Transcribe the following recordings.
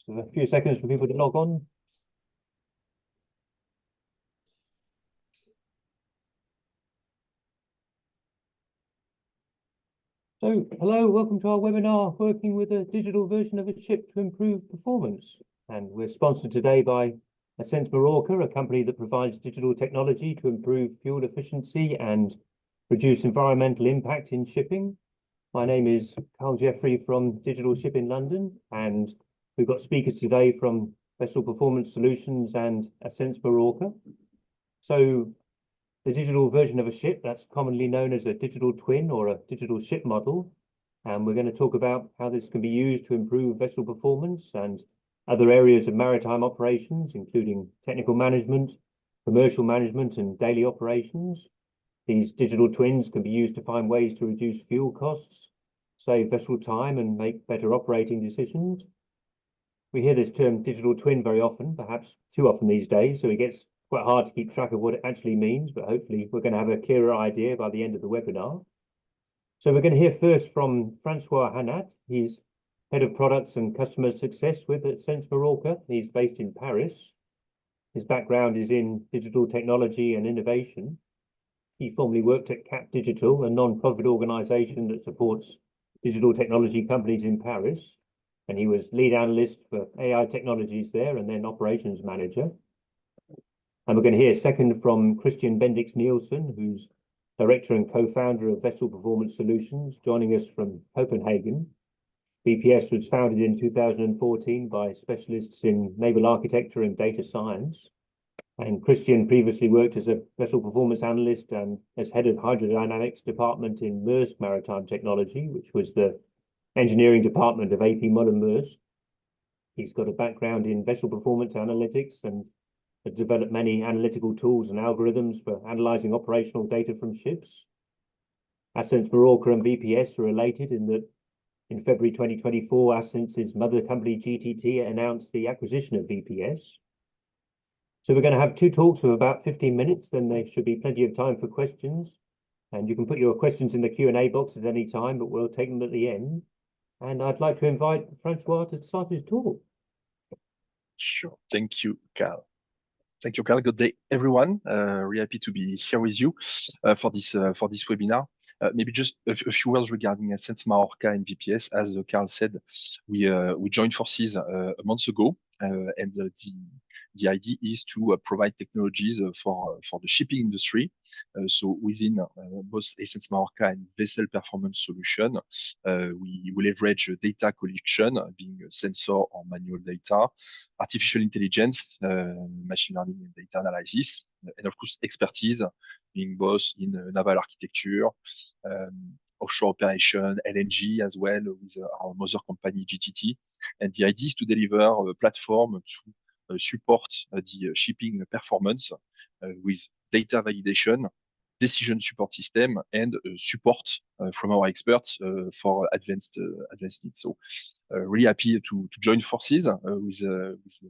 Just a few seconds for people to log on. So, hello, welcome to our webinar, working with a digital version of a ship to improve performance. And we're sponsored today by Ascenz Marorka, a company that provides digital technology to improve fuel efficiency and reduce environmental impact in shipping. My name is Carl Jeffrey from Digital Ship in London, and we've got speakers today from Vessel Performance Solutions and Ascenz Marorka. So the digital version of a ship, that's commonly known as a digital twin or a digital ship model. And we're going to talk about how this can be used to improve vessel performance and other areas of maritime operations, including technical management, commercial management, and daily operations. These digital twins can be used to find ways to reduce fuel costs, save vessel time, and make better operating decisions. We hear this term digital twin very often, perhaps too often these days, so it gets quite hard to keep track of what it actually means, but hopefully we're going to have a clearer idea by the end of the webinar. So we're going to hear first from Francois Hanat. He's Head of Products and Customer Success with Ascenz Marorka. He's based in Paris. His background is in digital technology and innovation. He formerly worked at Cap Digital, a non-profit organization that supports digital technology companies in Paris. And he was lead analyst for AI technologies there and then operations manager. And we're going to hear second from Christian Bendix Nielsen, who's director and co-founder of Vessel Performance Solutions, joining us from Copenhagen. VPS was founded in 2014 by specialists in naval architecture and data science. And Christian previously worked as a vessel performance analyst and as head of hydrodynamics department in Maersk Maritime Technology, which was the engineering department of AP Moller Maersk. He's got a background in vessel performance analytics and has developed many analytical tools and algorithms for analyzing operational data from ships. Ascenz Marorka and VPS are related in that in February 2024, Ascenz's mother company GTT announced the acquisition of VPS. So we're going to have two talks of about 15 minutes, then there should be plenty of time for questions. And you can put your questions in the Q&A box at any time, but we'll take them at the end. And I'd like to invite Francois to start his talk. Sure. Thank you, Carl. Thank you, Carl. Good day, everyone. Really happy to be here with you for this webinar. Maybe just a few words regarding Ascenz Marorka and VPS. As Carl said, we joined forces a month ago, and the idea is to provide technologies for the shipping industry. So within both Ascenz Marorka and Vessel Performance Solution, we will leverage data collection, being sensor or manual data, artificial intelligence, machine learning and data analysis, and of course expertise, being both in naval architecture, offshore operation, LNG as well, with our mother company GTT. And the idea is to deliver a platform to support the shipping performance with data validation, decision support system, and support from our experts for advanced needs. So really happy to join forces with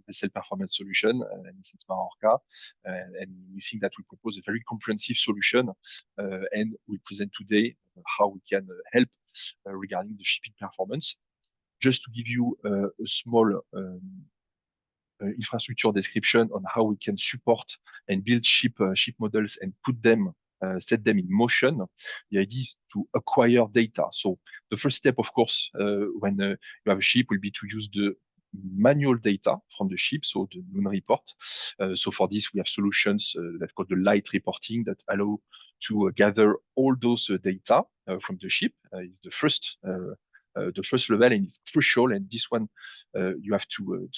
Vessel Performance Solution and Ascenz Marorka, and we think that we propose a very comprehensive solution, and we present today how we can help regarding the shipping performance. Just to give you a small infrastructure description on how we can support and build ship models and put them, set them in motion. The idea is to acquire data. So the first step, of course, when you have a ship, will be to use the manual data from the ship, so the moon report. So for this, we have solutions that called the light reporting that allow to gather all those data from the ship. Is the first level, and it's crucial. And this one, you have to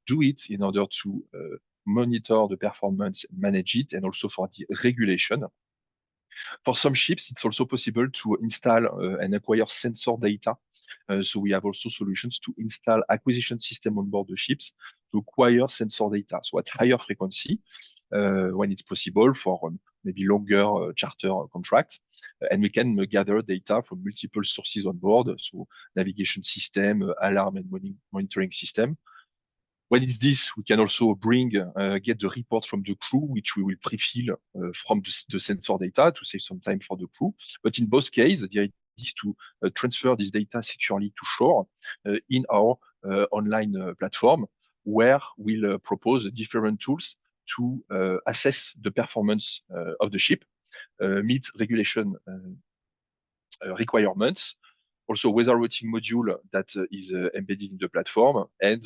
do it in order to monitor the performance and manage it, and also for the regulation. For some ships, it's also possible to install and acquire sensor data. So we have also solutions to install acquisition system on board the ships to acquire sensor data. So at higher frequency, when it's possible for maybe longer charter contract. And we can gather data from multiple sources on board. So navigation system, alarm and monitoring system. When it's this, we can also get the reports from the crew, which we will pre-fill from the sensor data to save some time for the crew. But in both cases, the idea is to transfer this data securely to shore in our online platform where we'll propose different tools to assess the performance of the ship, meet regulation requirements, also weather routing module that is embedded in the platform, and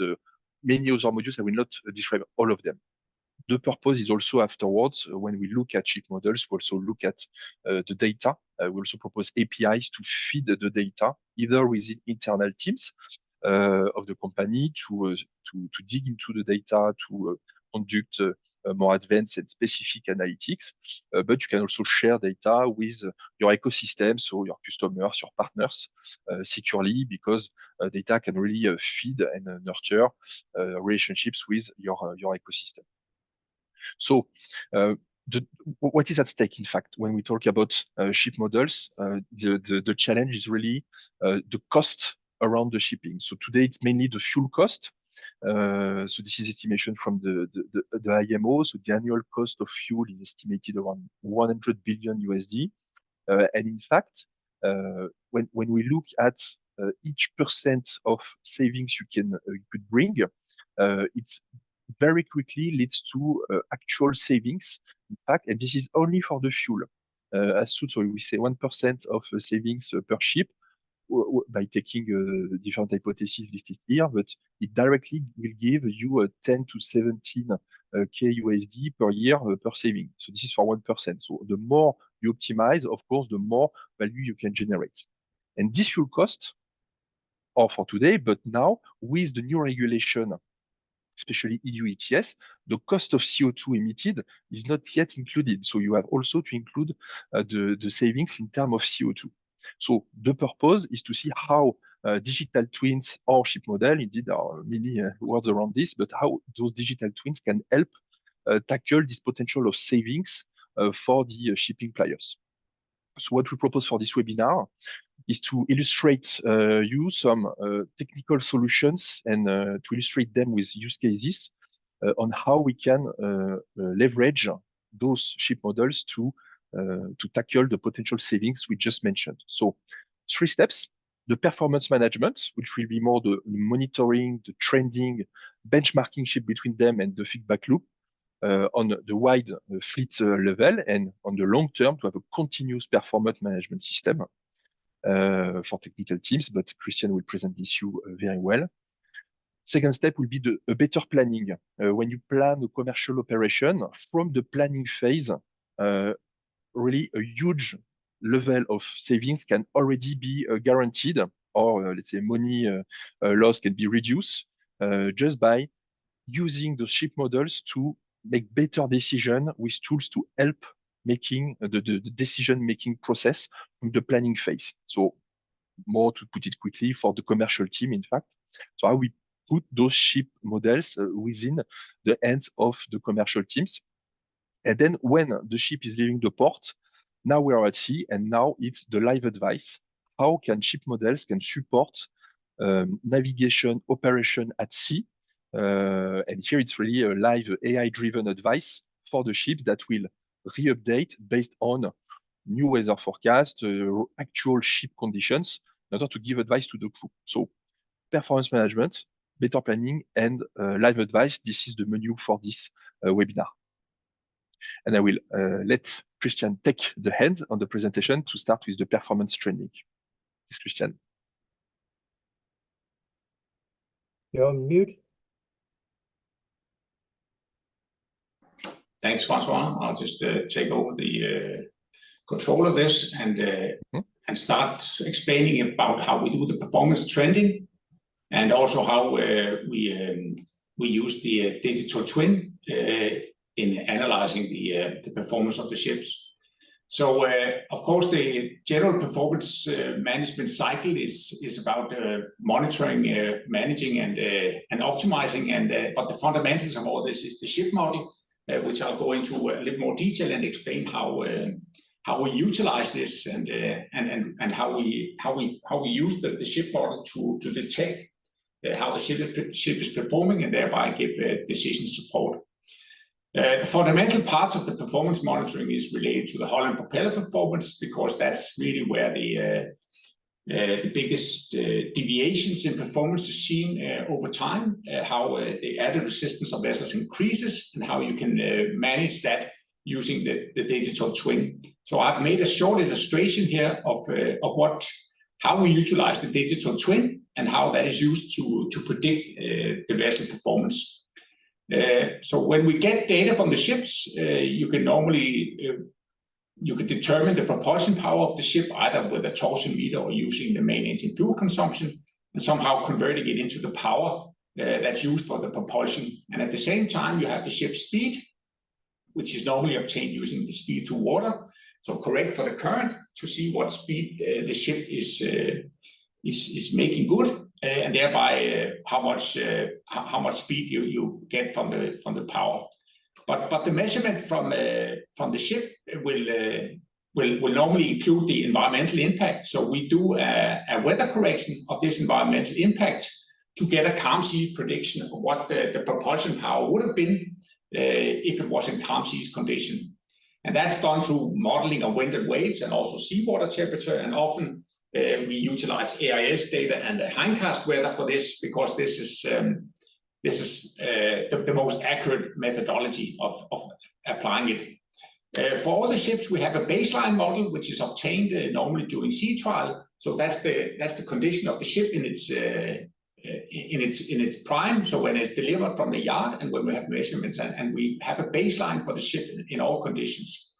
many other modules. I will not describe all of them. The purpose is also afterwards, when we look at ship models, we also look at the data. We also propose APIs to feed the data, either within internal teams of the company to dig into the data, to conduct more advanced and specific analytics. But you can also share data with your ecosystem, so your customers, your partners, securely, because data can really feed and nurture relationships with your ecosystem. So what is at stake, in fact, when we talk about ship models? The challenge is really the cost around the shipping. So today it's mainly the fuel cost. So this is estimation from the IMO. So the annual cost of fuel is estimated around $100 billion USD. And in fact, when we look at each percent of savings you could bring, it's very quickly leads to actual savings, in fact, and this is only for the fuel. As soon as we say 1% of savings per ship, by taking different hypotheses listed here, but it directly will give you a 10 to 17 K USD per year per saving. So this is for 1%. So the more you optimize, of course, the more value you can generate. And this fuel cost, or for today, but now with the new regulation, especially EU ETS, the cost of CO2 emitted is not yet included. So you have also to include the savings in terms of CO2. So the purpose is to see how digital twins or ship model, indeed there are many words around this, but how those digital twins can help tackle this potential of savings for the shipping players. So what we propose for this webinar is to illustrate you some technical solutions and to illustrate them with use cases on how we can leverage those ship models to tackle the potential savings we just mentioned. So 3 steps: the performance management, which will be more the monitoring, the trending, benchmarking ship between them, and the feedback loop on the wide fleet level, and on the long term to have a continuous performance management system for technical teams, but Christian will present this to you very well. Second step will be a better planning. When you plan a commercial operation, from the planning phase, really a huge level of savings can already be guaranteed, or let's say money loss can be reduced just by using the ship models to make better decision with tools to help making the decision-making process from the planning phase. So more, to put it quickly, for the commercial team, in fact. So how we put those ship models within the hands of the commercial teams. And then when the ship is leaving the port, now we are at sea, and now it's the live advice. How can ship models can support navigation operation at sea? And here it's really a live AI-driven advice for the ships that will re-update based on new weather forecast, actual ship conditions, in order to give advice to the crew. So performance management, better planning, and live advice. This is the menu for this webinar. And I will let Christian take the hand on the presentation to start with the performance training. Yes, Christian. You're on mute. Thanks, Francois. I'll just take over the control of this and start explaining about how we do the performance trending, and also how we use the digital twin in analyzing the performance of the ships. So, of course, the general performance management cycle is about monitoring, managing, and optimizing. But the fundamentals of all this is the ship model, which I'll go into a little more detail and explain how we utilize this and how we use the ship model to detect how the ship is performing, and thereby give decision support. The fundamental parts of the performance monitoring is related to the hull and propeller performance, because that's really where the biggest deviations in performance is seen over time, how the added resistance of vessels increases, and how you can manage that using the digital twin. So I've made a short illustration here of how we utilize the digital twin and how that is used to predict the vessel performance. So when we get data from the ships, you can normally determine the propulsion power of the ship either with a torsion meter or using the main engine fuel consumption, and somehow converting it into the power that's used for the propulsion. And at the same time, you have the ship's speed, which is normally obtained using the speed to water. So correct for the current to see what speed the ship is making good, and thereby how much speed you get from the power. But the measurement from the ship will normally include the environmental impact. So we do a weather correction of this environmental impact to get a calm sea prediction of what the propulsion power would have been if it was in calm seas condition. And that's done through modeling of wind and waves and also seawater temperature. And often we utilize AIS data and the hindcast weather for this, because this is the most accurate methodology of applying it. For all the ships, we have a baseline model, which is obtained normally during sea trial. So that's the condition of the ship in its prime. So when it's delivered from the yard, and when we have measurements, and we have a baseline for the ship in all conditions.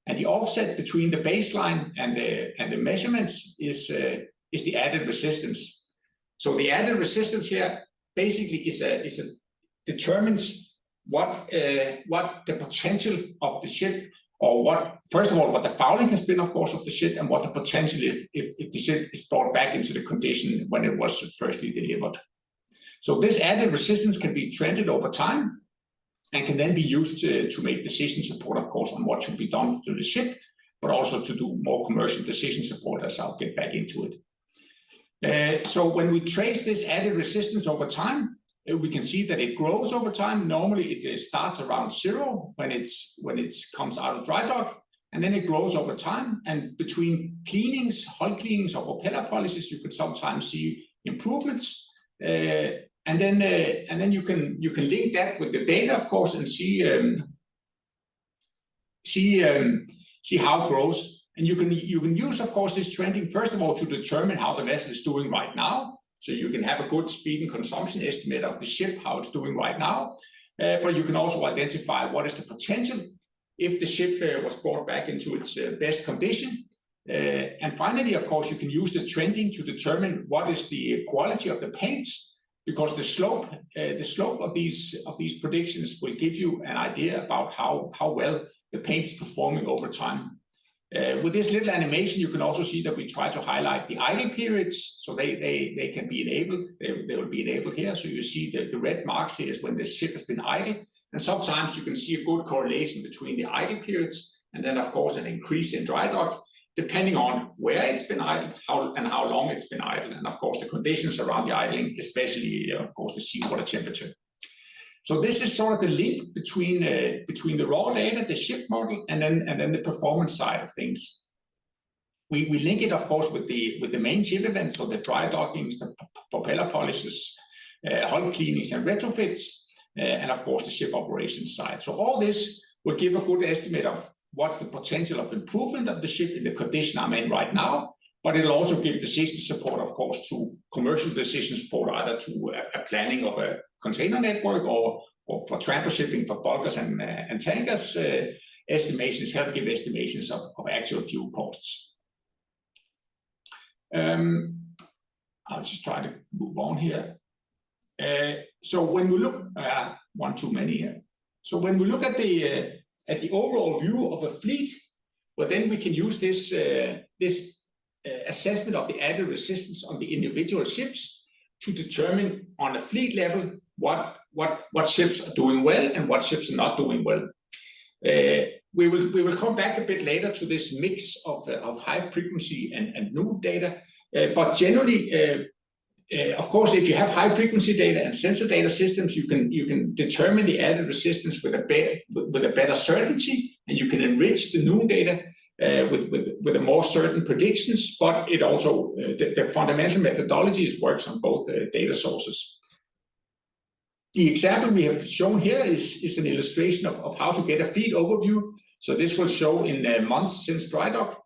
And the offset between the baseline and the measurements is the added resistance. So the added resistance here basically determines what the potential of the ship, or first of all, what the fouling has been, of course, of the ship, and what the potential if the ship is brought back into the condition when it was firstly delivered. So this added resistance can be trended over time and can then be used to make decision support, of course, on what should be done to the ship, but also to do more commercial decision support, as I'll get back into it. So when we trace this added resistance over time, we can see that it grows over time. Normally it starts around 0 when it comes out of dry dock, and then it grows over time. And between cleanings, hull cleanings or propeller polishes, you can sometimes see improvements. And then you can link that with the data, of course, and see how it grows. And you can use, of course, this trending first of all to determine how the vessel is doing right now. So you can have a good speed and consumption estimate of the ship, how it's doing right now. But you can also identify what is the potential if the ship was brought back into its best condition. And finally, of course, you can use the trending to determine what is the quality of the paints, because the slope of these predictions will give you an idea about how well the paint is performing over time. With this little animation, you can also see that we try to highlight the idle periods, so they can be enabled. They will be enabled here. So you see that the red marks here is when the ship has been idle, and sometimes you can see a good correlation between the idle periods and then, of course, an increase in dry dock, depending on where it's been idle, how long it's been idle, and of course the conditions around the idling, especially of course the seawater temperature. So this is sort of the link between the raw data, the ship model, and then the performance side of things. We link it, of course, with the main ship events, so the dry dockings, the propeller polishes, hull cleanings and retrofits, and of course the ship operations side. So all this will give a good estimate of what's the potential of improvement of the ship in the condition I'm in right now, but it'll also give decision support, of course, to commercial decision support, either to a planning of a container network or for transport shipping for bulkers and tankers. Estimations help give estimations of actual fuel costs. I'll just try to move on here. So when we look, one too many here. So when we look at the overall view of a fleet, well, then we can use this assessment of the added resistance on the individual ships to determine on a fleet level what ships are doing well and what ships are not doing well. We will come back a bit later to this mix of high frequency and new data, but generally, of course, if you have high frequency data and sensor data systems, you can determine the added resistance with a better certainty, and you can enrich the new data with a more certain predictions, but it also the fundamental methodologies works on both data sources. The example we have shown here is an illustration of how to get a fleet overview. So this will show in months since dry dock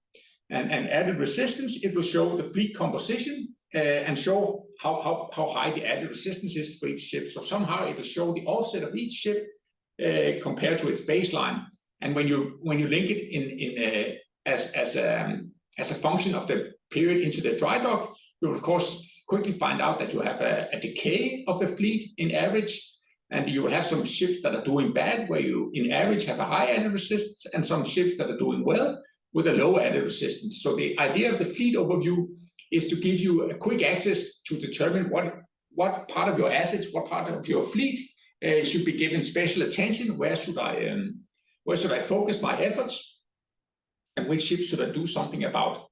and added resistance. It will show the fleet composition and show how high the added resistance is for each ship. So somehow it will show the offset of each ship compared to its baseline. And when you link it as a function of the period into the dry dock, you will of course quickly find out that you have a decay of the fleet in average, and you will have some ships that are doing bad, where you in average have a high added resistance, and some ships that are doing well with a low added resistance. So the idea of the fleet overview is to give you a quick access to determine what part of your assets, what part of your fleet should be given special attention. Where should I focus my efforts, and which ships should I do something about?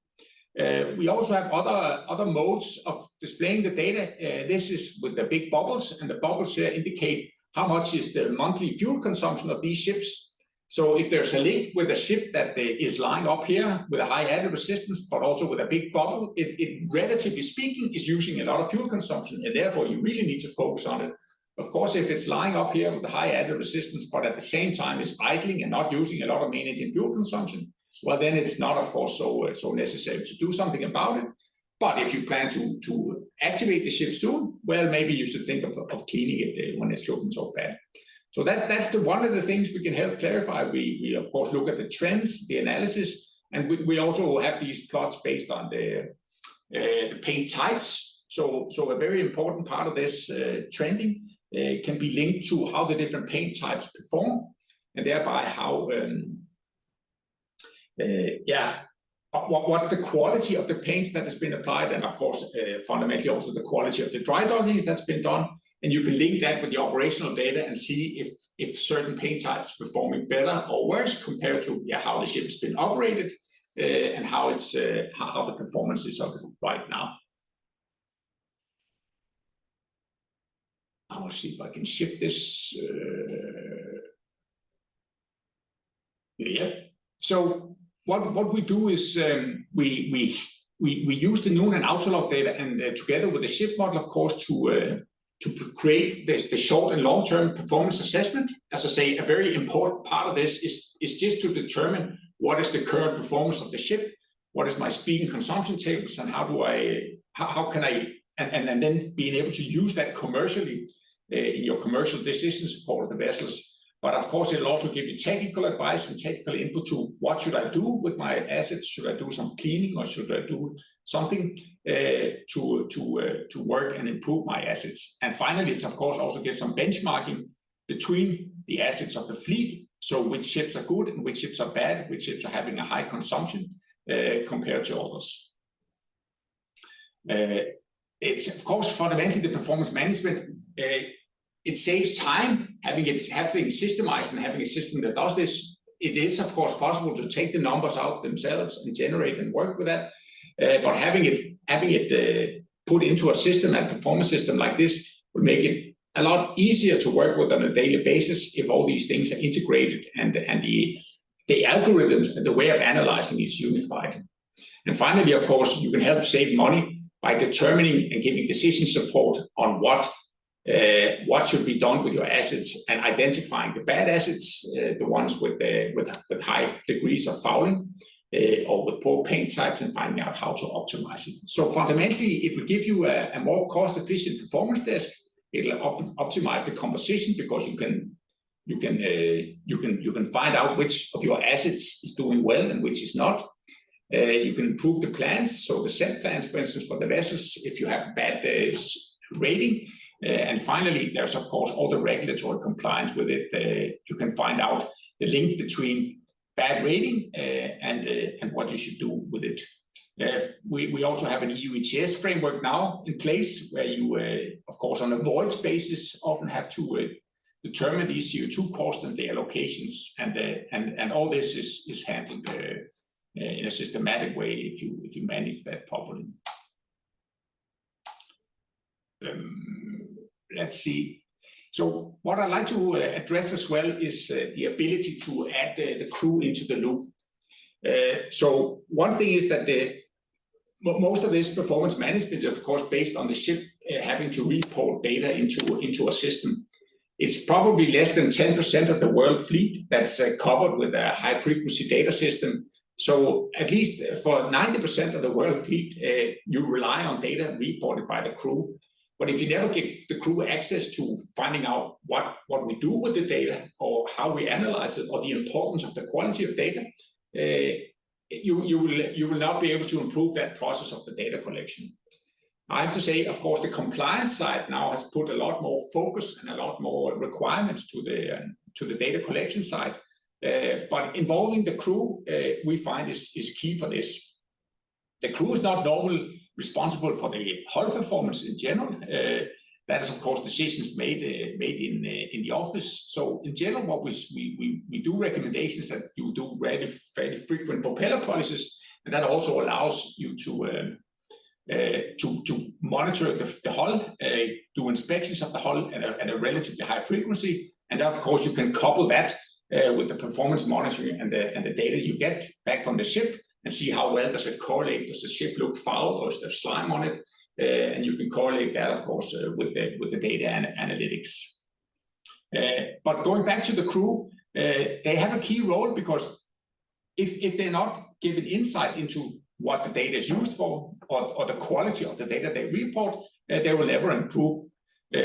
We also have other modes of displaying the data. This is with the big bubbles, and the bubbles here indicate how much is the monthly fuel consumption of these ships. So if there's a link with a ship that is lying up here with a high added resistance, but also with a big bubble, it relatively speaking is using a lot of fuel consumption, and therefore you really need to focus on it. Of course, if it's lying up here with a high added resistance, but at the same time is idling and not using a lot of main engine fuel consumption, well, then it's not, of course, so necessary to do something about it. But if you plan to activate the ship soon, well, maybe you should think of cleaning it when it's looking so bad. So that's one of the things we can help clarify. We of course look at the trends, the analysis, and we also have these plots based on the paint types. So a very important part of this trending can be linked to how the different paint types perform, and thereby how what's the quality of the paints that has been applied, and of course fundamentally also the quality of the dry docking that's been done. And you can link that with the operational data and see if certain paint types performing better or worse compared to how the ship has been operated and how it's how the performance is of it right now. I'll see if I can shift this. So what we do is we use the noon and outer-log data, and together with the ship model, of course, to create the short and long-term performance assessment. As I say, a very important part of this is just to determine what is the current performance of the ship, what is my speed and consumption tables, and how can I then being able to use that commercially in your commercial decision support of the vessels. But of course, it'll also give you technical advice and technical input to what should I do with my assets. Should I do some cleaning, or should I do something to work and improve my assets? And finally, it's of course also give some benchmarking between the assets of the fleet. So which ships are good and which ships are bad, which ships are having a high consumption compared to others. It's of course fundamentally the performance management. It saves time having things systemized and having a system that does this. It is of course possible to take the numbers out themselves and generate and work with that. But having it put into a system, a performance system like this, will make it a lot easier to work with on a daily basis if all these things are integrated and the algorithms and the way of analyzing is unified. And finally, of course, you can help save money by determining and giving decision support on what should be done with your assets, and identifying the bad assets, the ones with high degrees of fouling or with poor paint types, and finding out how to optimize it. So fundamentally, it will give you a more cost-efficient performance desk. It'll optimize the composition, because you can find out which of your assets is doing well and which is not. You can improve the plans, so the set plans, for instance, for the vessels, if you have bad rating. And finally, there's of course all the regulatory compliance with it. You can find out the link between bad rating and what you should do with it. We also have an EU ETS framework now in place, where you, of course, on a voyage basis, often have to determine these CO2 costs and their allocations, and all this is handled in a systematic way if you manage that properly. Let's see. So what I'd like to address as well is the ability to add the crew into the loop. So one thing is that most of this performance management is, of course, based on the ship having to report data into a system. It's probably less than 10% of the world fleet that's covered with a high-frequency data system. So at least for 90% of the world fleet, you rely on data reported by the crew. But if you never give the crew access to finding out what we do with the data or how we analyze it or the importance of the quality of data, you will not be able to improve that process of the data collection. I have to say, of course, the compliance side now has put a lot more focus and a lot more requirements to the data collection side. But involving the crew, we find is key for this. The crew is not normally responsible for the hull performance in general. That is, of course, decisions made in the office. So in general, what we do recommendations that you do fairly frequent propeller policies, and that also allows you to monitor the hull, do inspections of the hull at a relatively high frequency, and of course you can couple that with the performance monitoring and the data you get back from the ship, and see how well does it correlate. Does the ship look foul, or is there slime on it? And you can correlate that, of course, with the data and analytics. But going back to the crew, they have a key role, because if they're not given insight into what the data is used for, or the quality of the data they report, they will never improve.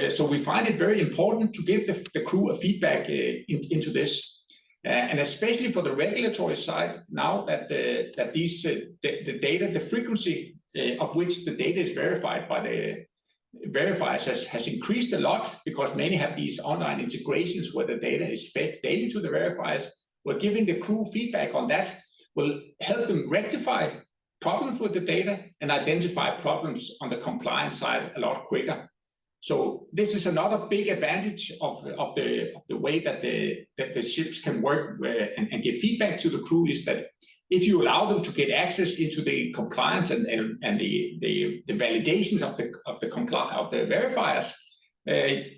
So we find it very important to give the crew a feedback into this. And especially for the regulatory side, now that the data, the frequency of which the data is verified by the verifiers has increased a lot, because many have these online integrations where the data is fed daily to the verifiers. Well, giving the crew feedback on that will help them rectify problems with the data and identify problems on the compliance side a lot quicker. So this is another big advantage of the way that the ships can work and give feedback to the crew, is that if you allow them to get access into the compliance and the validations of the verifiers,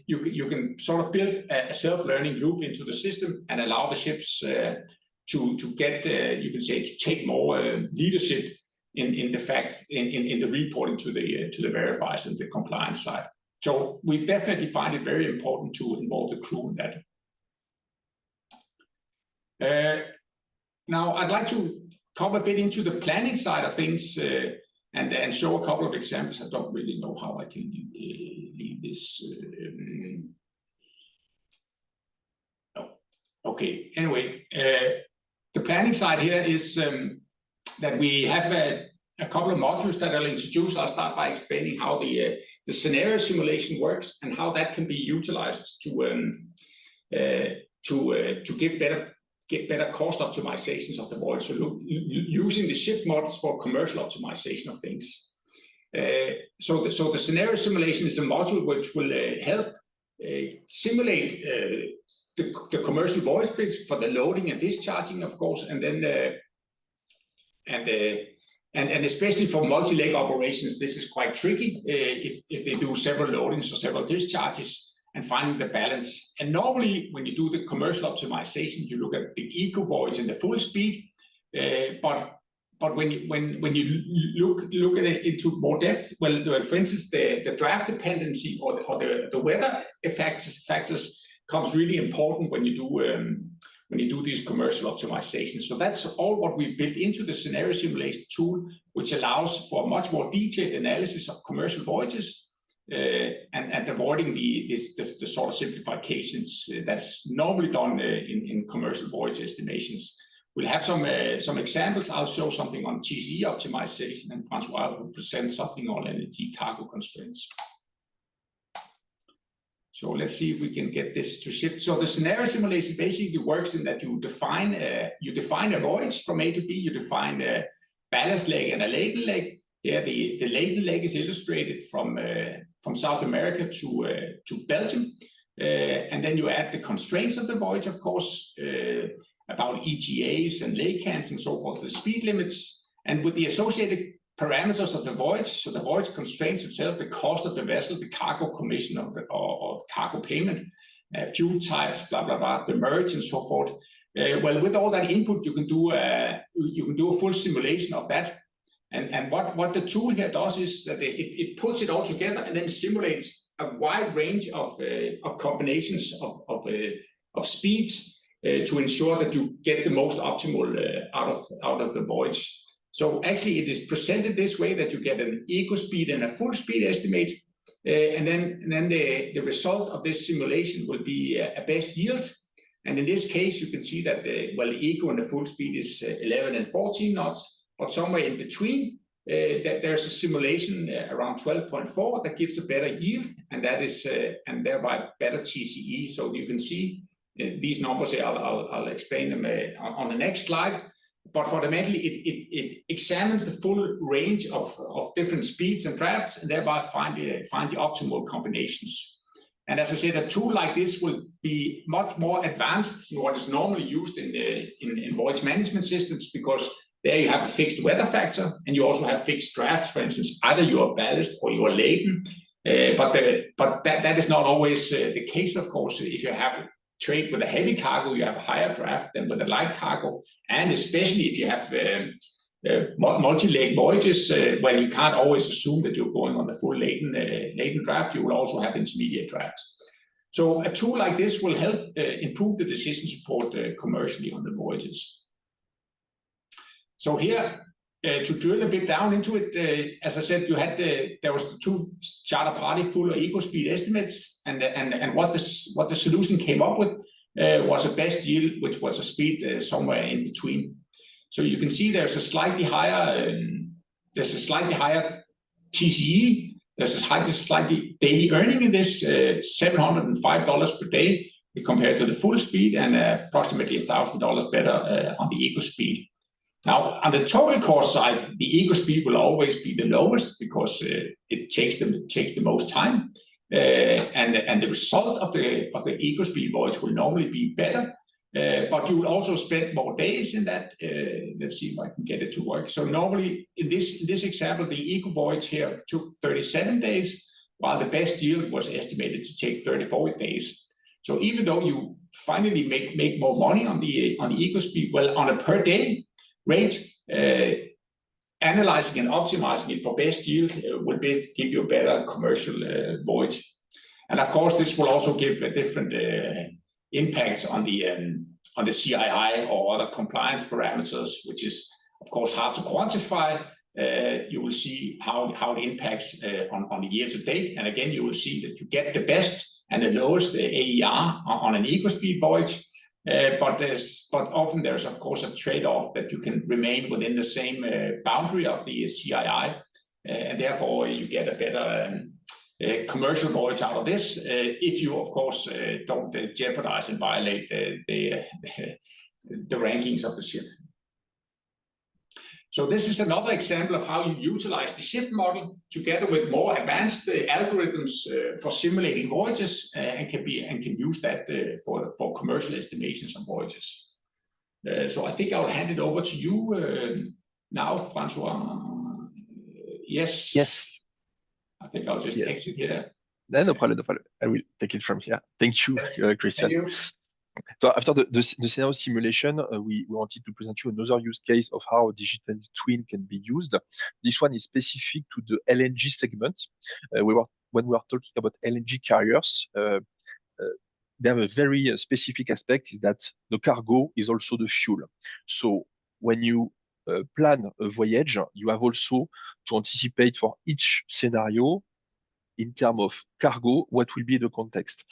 you can sort of build a self-learning loop into the system and allow the ships to get you can say, to take more leadership in the reporting to the verifiers and the compliance side. So we definitely find it very important to involve the crew in that. Now, I'd like to come a bit into the planning side of things and show a couple of examples. I don't really know how I can leave this. Okay, anyway, the planning side here is that we have a couple of modules that I'll introduce. I'll start by explaining how the scenario simulation works and how that can be utilized to get better cost optimizations of the voyage. So using the ship models for commercial optimization of things. So the scenario simulation is a module which will help simulate the commercial voyage bids for the loading and discharging, of course, and then and especially for multi-leg operations, this is quite tricky if they do several loadings or several discharges and finding the balance. And normally, when you do the commercial optimization, you look at the eco voyage and the full speed. But when you look at it into more depth, well, for instance, the draft dependency or the weather factors comes really important when you do these commercial optimizations. So that's all what we built into the scenario simulation tool, which allows for much more detailed analysis of commercial voyages and avoiding the sort of simplifications that's normally done in commercial voyage estimations. We'll have some examples. I'll show something on TCE optimization, and Francois will present something on LNG cargo constraints. So let's see if we can get this to shift. So the scenario simulation basically works in that you define a voyage from A to B. You define a ballast leg and a laden leg. Here the laden leg is illustrated from South America to Belgium, and then you add the constraints of the voyage, of course, about ETAs and laycans and so forth, the speed limits, and with the associated parameters of the voyage. So the voyage constraints itself, the cost of the vessel, the cargo commission or cargo payment, fuel types, blah, blah, blah, the merge and so forth. Well, with all that input, you can do a full simulation of that. And what the tool here does is that it puts it all together and then simulates a wide range of combinations of speeds to ensure that you get the most optimal out of the voyage. So actually, it is presented this way that you get an eco speed and a full speed estimate, and then the result of this simulation will be a best yield. And in this case, you can see that the eco and the full speed is 11 and 14 knots, but somewhere in between, that there's a simulation around 12.4 that gives a better yield, and that is and thereby better TCE. So you can see these numbers here. I'll explain them on the next slide. But fundamentally, it examines the full range of different speeds and drafts, and thereby find the optimal combinations. And as I said, a tool like this will be much more advanced than what is normally used in voyage management systems, because there you have a fixed weather factor, and you also have fixed drafts. For instance, either you are ballast or you are laden. But that is not always the case, of course. If you have a trade with a heavy cargo, you have a higher draft than with a light cargo. And especially if you have multi-leg voyages, where you can't always assume that you're going on the full laden draft, you will also have intermediate drafts. So a tool like this will help improve the decision support commercially on the voyages. So here, to drill a bit down into it, as I said, there was the two charter party full or eco speed estimates, and what the solution came up with was a best yield, which was a speed somewhere in between. So you can see there's a slightly higher TCE. There's a slightly daily earning in this, $705 per day compared to the full speed, and approximately $1,000 better on the eco speed. Now, on the total cost side, the eco speed will always be the lowest because it takes the most time, and the result of the eco speed voyage will normally be better. But you will also spend more days in that. Let's see if I can get it to work. So normally in this example, the eco voyage here took 37 days, while the best yield was estimated to take 34 days. So even though you finally make more money on the eco speed, well, on a per day rate, analyzing and optimizing it for best yield will give you a better commercial voyage. And of course, this will also give a different impacts on the CII or other compliance parameters, which is of course hard to quantify. You will see how it impacts on the year to date, and again you will see that you get the best and the lowest AER on an eco speed voyage, but often there's of course a trade-off that you can remain within the same boundary of the CII, and therefore you get a better commercial voyage out of this, if you of course don't jeopardize and violate the rankings of the ship. So this is another example of how you utilize the ship model together with more advanced algorithms for simulating voyages, and can use that for commercial estimations of voyages. So I think I'll hand it over to you now, Francois. Yes. Yes. I think I'll just exit here. No problem, no problem. I will take it from here. Thank you, Christian. Thank you. So after the scenario simulation, we wanted to present you another use case of how a digital twin can be used. This one is specific to the LNG segment. When we are talking about LNG carriers, they have a very specific aspect, is that the cargo is also the fuel. So when you plan a voyage, you have also to anticipate for each scenario in terms of cargo, what will be the context.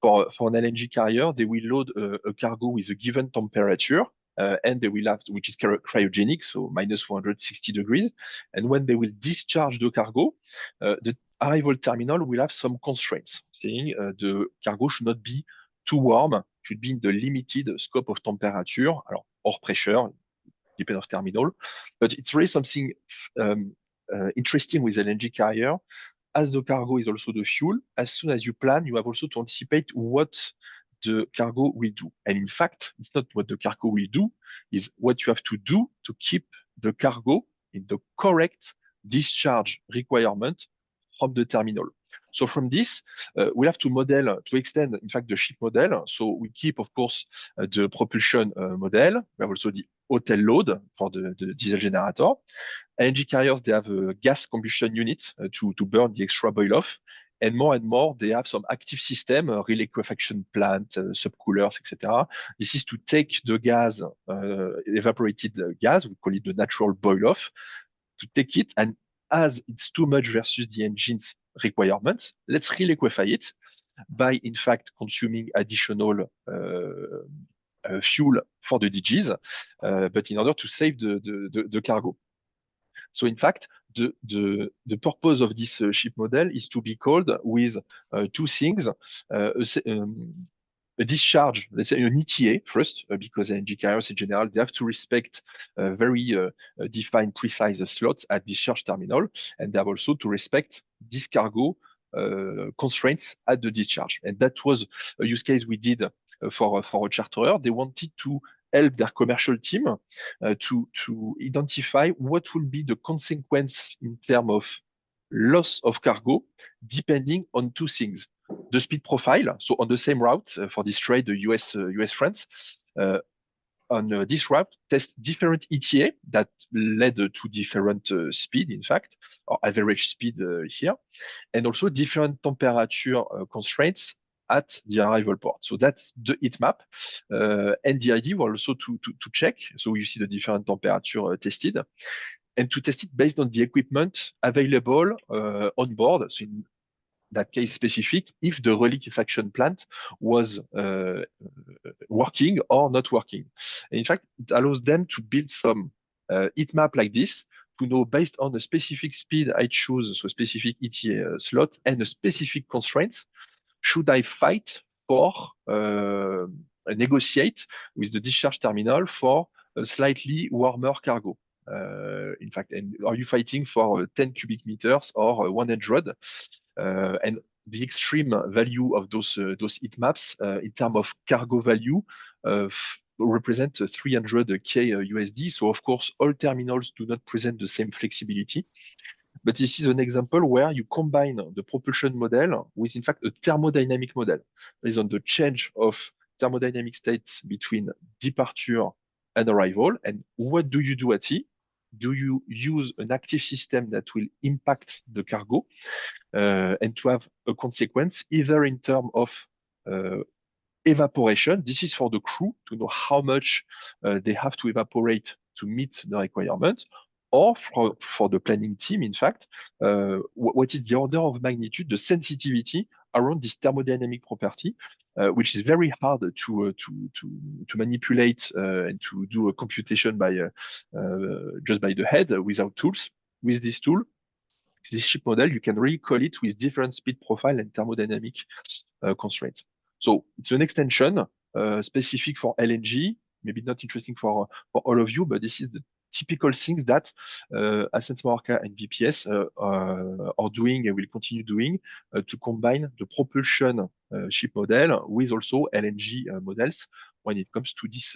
For an LNG carrier, they will load a cargo with a given temperature, and they will have, which is cryogenic, so minus 460 degrees. And when they will discharge the cargo, the arrival terminal will have some constraints, saying the cargo should not be too warm, should be in the limited scope of temperature, or pressure, depending on terminal. But it's really something interesting with LNG carrier. As the cargo is also the fuel, as soon as you plan, you have also to anticipate what the cargo will do. And in fact, it's not what the cargo will do, is what you have to do to keep the cargo in the correct discharge requirement from the terminal. So from this, we have to model, to extend, in fact, the ship model. So we keep, of course, the propulsion model. We have also the hotel load for the diesel generator. LNG carriers, they have a gas combustion unit to burn the extra boil off. And more, they have some active system, reliquefaction plant, subcoolers, etc. This is to take the gas, evaporated gas, we call it the natural boil off, to take it, and as it's too much versus the engine's requirement, let's reliquefy it by, in fact, consuming additional fuel for the DGs, but in order to save the cargo. So in fact, the purpose of this ship model is to be called with two things: a discharge, let's say an ETA first, because LNG carriers in general, they have to respect very defined, precise slots at discharge terminal, and they have also to respect this cargo constraints at the discharge. And that was a use case we did for a charterer. They wanted to help their commercial team to identify what will be the consequence in terms of loss of cargo, depending on two things: the speed profile. So on the same route for this trade, the US-France, on this route, test different ETA that led to different speed, in fact, or average speed here, and also different temperature constraints at the arrival port. So that's the heat map. And the idea was also to check. So you see the different temperature tested, and to test it based on the equipment available on board. So in that case specific, if the reliquefaction plant was working or not working. And in fact, it allows them to build some heat map like this to know, based on a specific speed I choose, so specific ETA slot and a specific constraints, should I fight for negotiate with the discharge terminal for a slightly warmer cargo? In fact, and are you fighting for 10 cubic meters or 100? And the extreme value of those heat maps in terms of cargo value represent 300K USD. So of course, all terminals do not present the same flexibility. But this is an example where you combine the propulsion model with, in fact, a thermodynamic model based on the change of thermodynamic state between departure and arrival. And what do you do at sea? Do you use an active system that will impact the cargo and to have a consequence either in terms of evaporation? This is for the crew to know how much they have to evaporate to meet the requirement, or for the planning team, in fact, what is the order of magnitude, the sensitivity around this thermodynamic property, which is very hard to manipulate and to do a computation by just by the head without tools. With this tool, this ship model, you can really call it with different speed profile and thermodynamic constraints. So it's an extension specific for LNG, maybe not interesting for all of you, but this is the typical things that Ascenz Marorka and VPS are doing and will continue doing to combine the propulsion ship model with also LNG models when it comes to this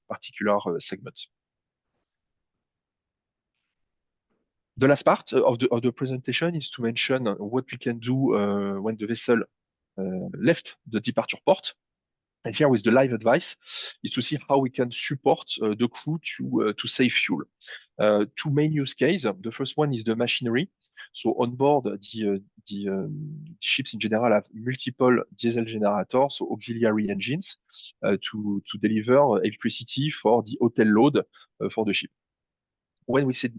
particular segment. The last part of the presentation is to mention what we can do when the vessel left the departure port. And here with the live advice is to see how we can support the crew to save fuel. Two main use cases. The first one is the machinery. So on board, the ships in general have multiple diesel generators, so auxiliary engines, to deliver electricity for the hotel load for the ship. When we say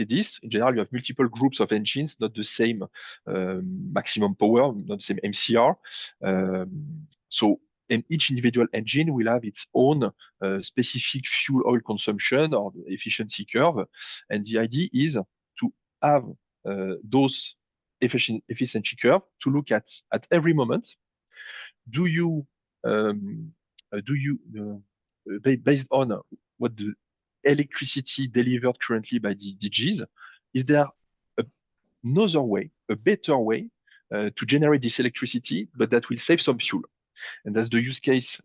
this, in general, you have multiple groups of engines, not the same maximum power, not the same MCR. And each individual engine will have its own specific fuel oil consumption or efficiency curve. And the idea is to have those efficiency curve to look at every moment. Based on what the electricity delivered currently by the DGs, is there another way, a better way to generate this electricity, but that will save some fuel? And that's the use case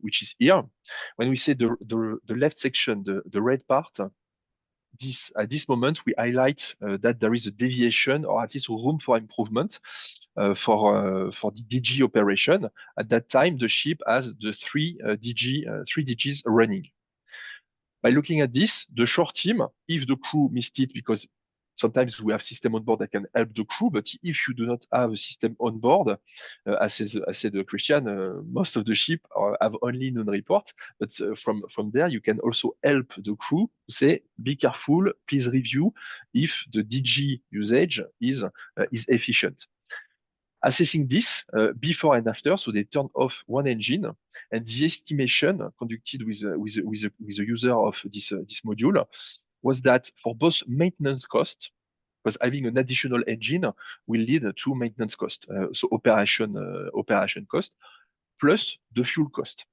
which is here. When we say the left section, the red part, at this moment, we highlight that there is a deviation or at least room for improvement for the DG operation. At that time, the ship has the three DGs running. By looking at this, the short team, if the crew missed it, because sometimes we have system on board that can help the crew, but if you do not have a system on board, as said Christian, most of the ship have only non-report, but from there, you can also help the crew to say, be careful, please review if the DG usage is efficient. Assessing this before and after, so they turn off one engine, and the estimation conducted with the user of this module was that for both maintenance cost, because having an additional engine will lead to maintenance cost, so operation cost, plus the fuel cost.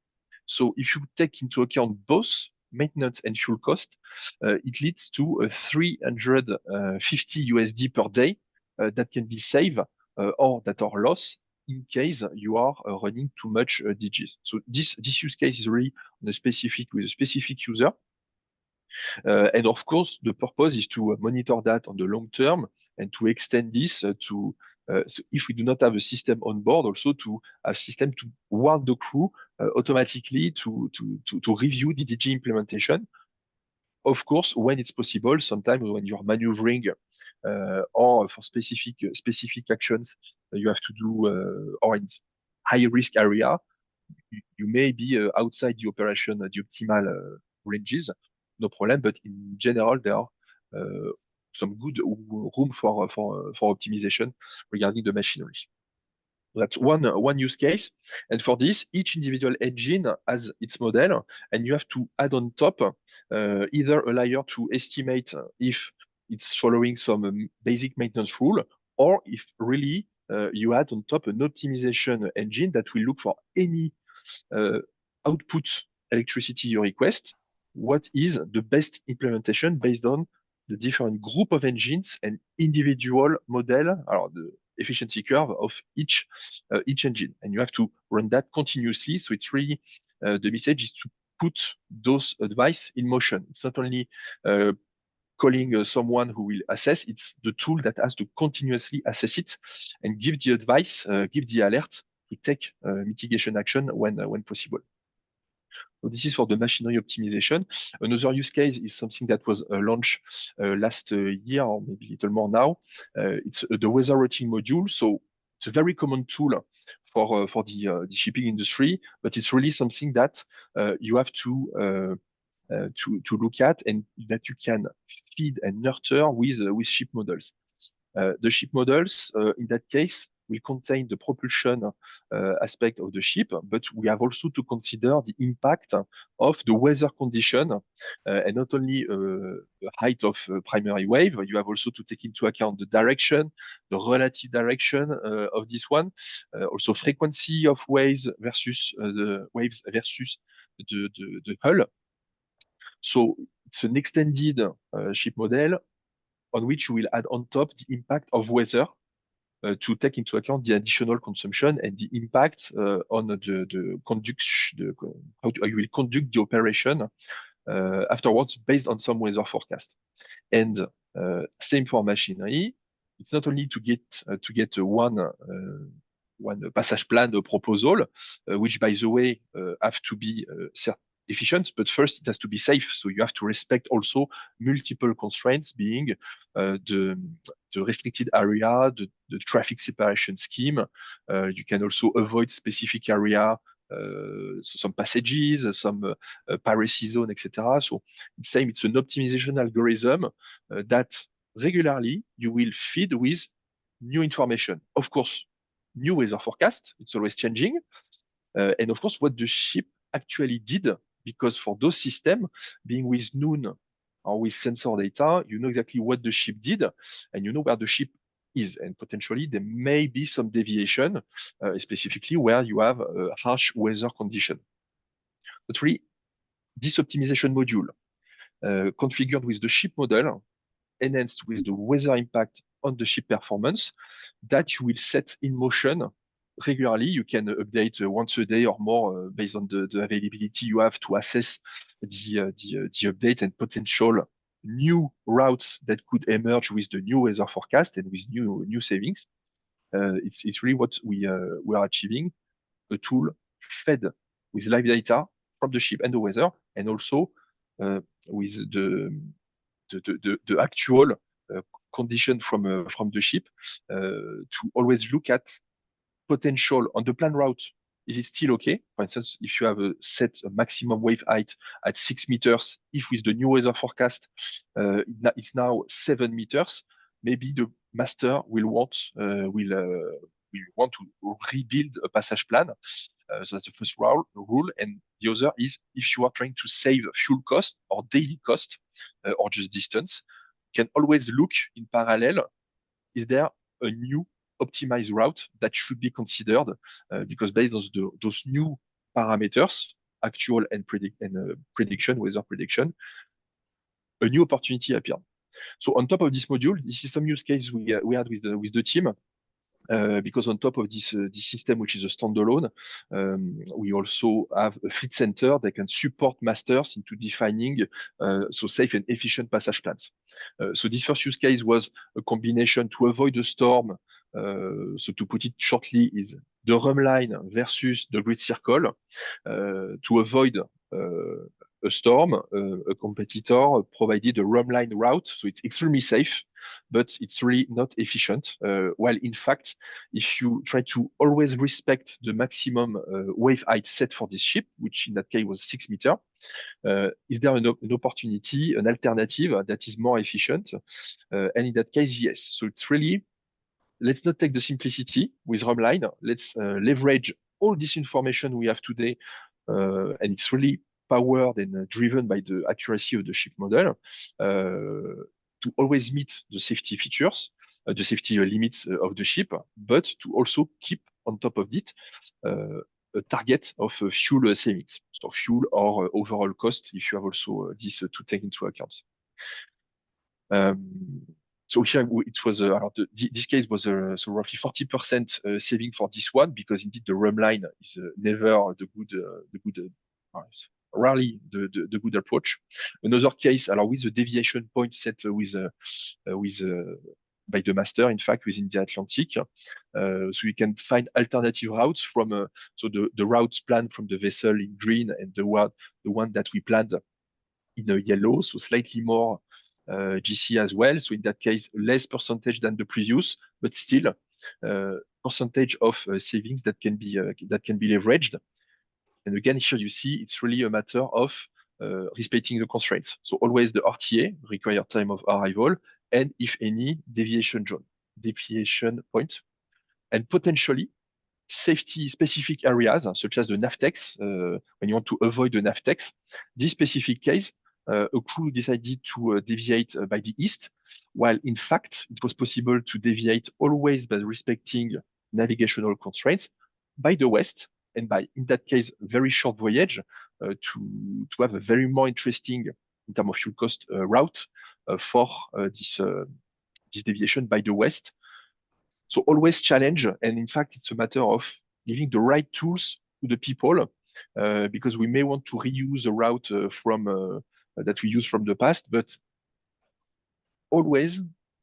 So if you take into account both maintenance and fuel cost, it leads to a $350 per day that can be saved or that are lost in case you are running too much DGs. So this use case is really on a with a specific user. And of course, the purpose is to monitor that on the long term and to extend this to so if we do not have a system on board, also to a system to warn the crew automatically to review the DG implementation. Of course, when it's possible, sometimes when you're maneuvering or for specific actions you have to do or in high risk area, you may be outside the operation, the optimal ranges, no problem. But in general, there are some good room for optimization regarding the machinery. That's one use case. And for this, each individual engine has its model, and you have to add on top either a layer to estimate if it's following some basic maintenance rule, or if really you add on top an optimization engine that will look for any output electricity you request, what is the best implementation based on the different group of engines and individual model, the efficiency curve of each engine. And you have to run that continuously. So it's really, the message is to put those advice in motion. It's not only calling someone who will assess, it's the tool that has to continuously assess it and give the advice, give the alert to take mitigation action when possible. So this is for the machinery optimization. Another use case is something that was launched last year, or maybe a little more now. It's the weather routing module. So it's a very common tool for the shipping industry, but it's really something that you have to look at and that you can feed and nurture with ship models. The ship models, in that case, will contain the propulsion aspect of the ship, but we have also to consider the impact of the weather condition, and not only the height of primary wave. You have also to take into account the direction, the relative direction of this one, also frequency of waves versus the hull. So it's an extended ship model on which you will add on top the impact of weather to take into account the additional consumption and the impact on how you will conduct the operation afterwards based on some weather forecast. And same for machinery. It's not only to get one passage plan proposal, which by the way have to be efficient, but first it has to be safe. So you have to respect also multiple constraints, being the restricted area, the traffic separation scheme. You can also avoid specific area, so some passages, some piracy zone, etc. So it's an optimization algorithm that regularly you will feed with new information. Of course, new weather forecast, it's always changing. And of course, what the ship actually did, because for those systems, being with noon or with sensor data, you know exactly what the ship did, and you know where the ship is. And potentially there may be some deviation, specifically where you have a harsh weather condition. But really, this optimization module, configured with the ship model, enhanced with the weather impact on the ship performance, that you will set in motion regularly. You can update once a day or more based on the availability you have to assess the update and potential new routes that could emerge with the new weather forecast and with new savings. It's really what we are achieving, a tool fed with live data from the ship and the weather, and also with the actual condition from the ship to always look at potential on the planned route. Is it still okay? For instance, if you have a maximum wave height at 6 meters, if with the new weather forecast, it's now 7 meters, maybe the master will want to rebuild a passage plan. So that's the first rule. And the other is if you are trying to save fuel cost or daily cost or just distance, you can always look in parallel. Is there a new optimized route that should be considered because based on those new parameters, actual and prediction, weather prediction, a new opportunity appeared. So on top of this module, this is some use case we had with the team. Because on top of this system, which is a standalone, we also have a fleet center that can support masters into defining so safe and efficient passage plans. So this first use case was a combination to avoid a storm. So to put it shortly, is the rum line versus the grid circle. To avoid a storm, a competitor provided a rum line route, so it's extremely safe, but it's really not efficient. While in fact, if you try to always respect the maximum wave height set for this ship, which in that case was 6 meters, is there an opportunity, an alternative that is more efficient? And in that case, yes. So it's really, let's not take the simplicity with Rumline. Let's leverage all this information we have today, and it's really powered and driven by the accuracy of the ship model to always meet the safety features, the safety limits of the ship, but to also keep on top of it a target of fuel savings, so fuel or overall cost, if you have also this to take into account. So here it was this case was so roughly 40% saving for this one, because indeed the rum line is never rarely the good approach. Another case, with the deviation point set by the master, in fact, within the Atlantic. So you can find alternative routes from so the routes planned from the vessel in green and the one that we planned in yellow, so slightly more GC as well. So in that case, less percentage than the previous, but still percentage of savings that can be leveraged. And again, here you see it's really a matter of respecting the constraints. So always the RTA, required time of arrival, and if any deviation point, and potentially safety specific areas such as the NAVTEX, when you want to avoid the NAVTEX. This specific case, a crew decided to deviate by the east, while in fact it was possible to deviate always by respecting navigational constraints by the west, and by, in that case, very short voyage to have a very more interesting in terms of fuel cost route for this deviation by the west. So always challenge, and in fact, it's a matter of giving the right tools to the people, because we may want to reuse a route from that we use from the past, but always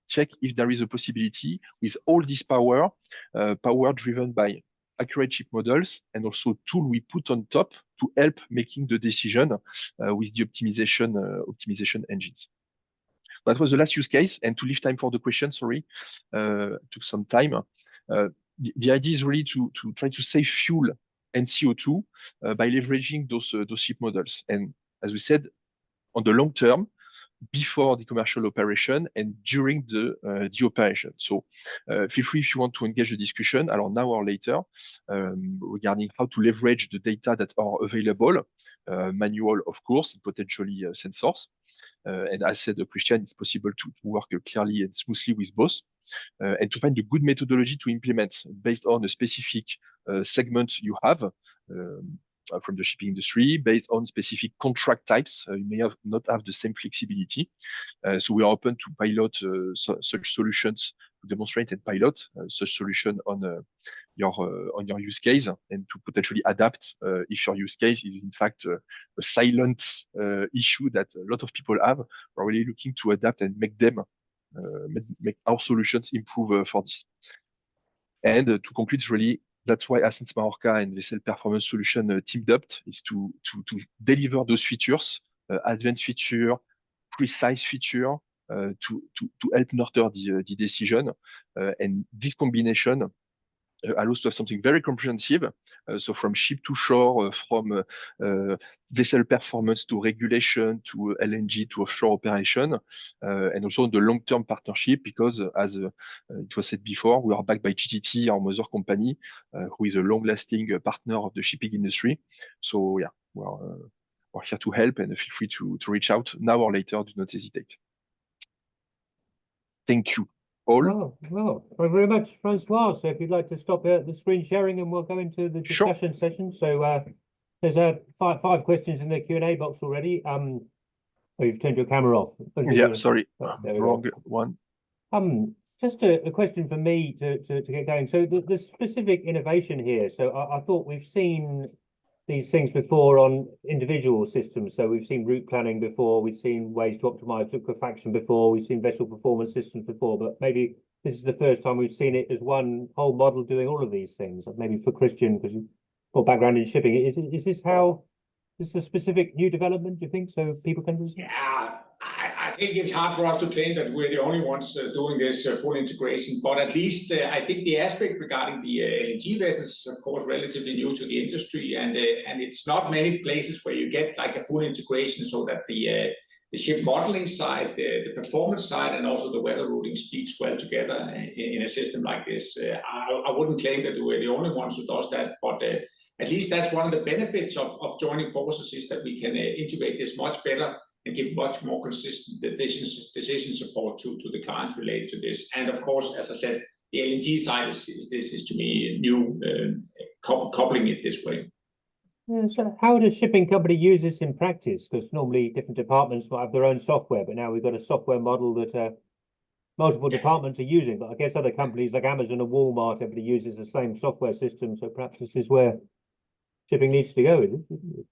check if there is a possibility with all this power driven by accurate ship models and also tool we put on top to help making the decision with the optimization engines. That was the last use case, and to leave time for the question, sorry, took some time. The idea is really to try to save fuel and CO2 by leveraging those ship models. And as we said, on the long term, before the commercial operation and during the operation. So feel free if you want to engage the discussion, now or later, regarding how to leverage the data that are available, manual, of course, and potentially sensors. And as said, Christian, it's possible to work clearly and smoothly with both, and to find a good methodology to implement based on a specific segment you have. from the shipping industry based on specific contract types. You may not have the same flexibility. So we are open to pilot such solutions, to demonstrate and pilot such solution on your use case, and to potentially adapt if your use case is in fact a silent issue that a lot of people have. We're really looking to adapt and make them make our solutions improve for this. And to complete, really, that's why Ascenz Marorka and Vessel Performance Solution teamed up, is to deliver those features, advanced feature, precise feature, to help nurture the decision. And this combination allows to have something very comprehensive. So from ship to shore, from vessel performance to regulation, to LNG, to offshore operation, and also the long-term partnership, because as it was said before, we are backed by GTT, our mother company, who is a long-lasting partner of the shipping industry. So yeah, we're here to help, and feel free to reach out now or later. Do not hesitate. Thank you all. Well, thank you very much, Francois. So if you'd like to stop the screen sharing, and we'll go into the discussion session. So there's five questions in the Q&A box already. Oh, you've turned your camera off. Yeah, sorry, wrong one. Just a question for me to get going. So the specific innovation here. So I thought we've seen these things before on individual systems. So we've seen route planning before, we've seen ways to optimize liquefaction before, we've seen vessel performance systems before, but maybe this is the first time we've seen it as one whole model doing all of these things. Maybe for Christian, because you've got background in shipping, is this how, this is a specific new development, do you think, so people can understand? Yeah, I think it's hard for us to claim that we're the only ones doing this full integration, but at least I think the aspect regarding the LNG vessels is of course relatively new to the industry, and it's not many places where you get like a full integration, so that the ship modeling side, the performance side, and also the weather routing speaks well together in a system like this. I wouldn't claim that we're the only ones who does that, but at least that's one of the benefits of joining forces, is that we can integrate this much better and give much more consistent decision support to the clients related to this. And of course, as I said, the LNG side is to me new, coupling it this way. Yeah, so how does shipping company use this in practice? Because normally different departments might have their own software, but now we've got a software model that multiple departments are using. But I guess other companies like Amazon and Walmart, everybody uses the same software system. So perhaps this is where shipping needs to go, isn't it?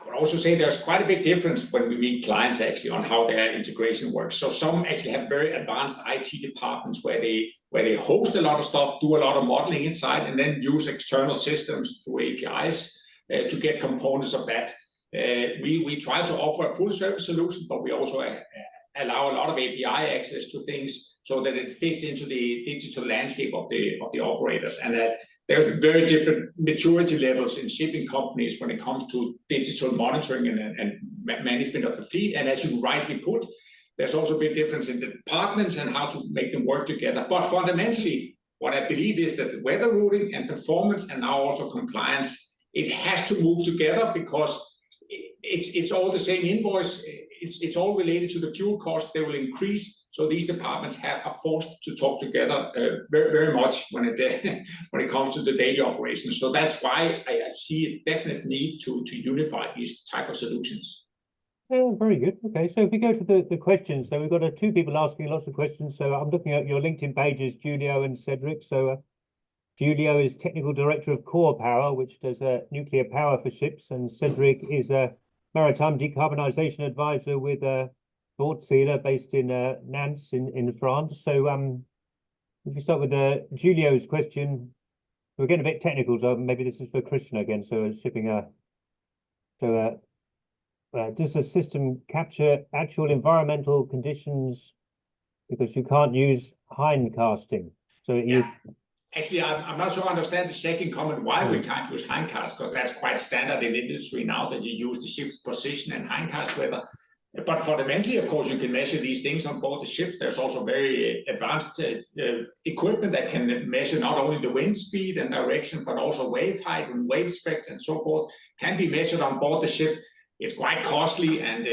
I would also say there's quite a big difference when we meet clients actually on how their integration works. So some actually have very advanced IT departments where they host a lot of stuff, do a lot of modeling inside, and then use external systems through APIs to get components of that. We try to offer a full service solution, but we also allow a lot of API access to things so that it fits into the digital landscape of the operators, and that there's very different maturity levels in shipping companies when it comes to digital monitoring and management of the fleet. And as you rightly put, there's also a big difference in the departments and how to make them work together. But fundamentally, what I believe is that weather routing and performance, and now also compliance, it has to move together, because it's all the same invoice. It's all related to the fuel cost. They will increase. So these departments are forced to talk together very, very much when it comes to the daily operations. So that's why I see a definite need to unify these type of solutions. Yeah, very good. Okay, so if we go to the questions, so we've got two people asking lots of questions. So I'm looking at your LinkedIn pages, Julio and Cedric. So Julio is Technical Director of Core Power, which does nuclear power for ships, and Cedric is a Maritime Decarbonisation Advisor with Sealer based in Nantes in France. So if we start with Julio's question, we're getting a bit technical, so maybe this is for Christian again. So shipping does the system capture actual environmental conditions, because you can't use hindcasting? So Actually, I'm not sure I understand the second comment, why we can't use hindcast, because that's quite standard in the industry now that you use the ship's position and hindcast weather. But fundamentally, of course, you can measure these things on board the ships. There's also very advanced equipment that can measure not only the wind speed and direction, but also wave height and wave spectrum and so forth, can be measured on board the ship. It's quite costly, and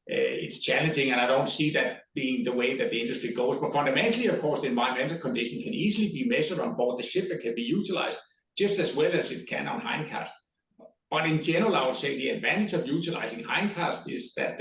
it's challenging, and I don't see that being the way that the industry goes. But fundamentally, of course, the environmental condition can easily be measured on board the ship and can be utilized just as well as it can on hindcast. But in general, I would say the advantage of utilizing hindcast is that,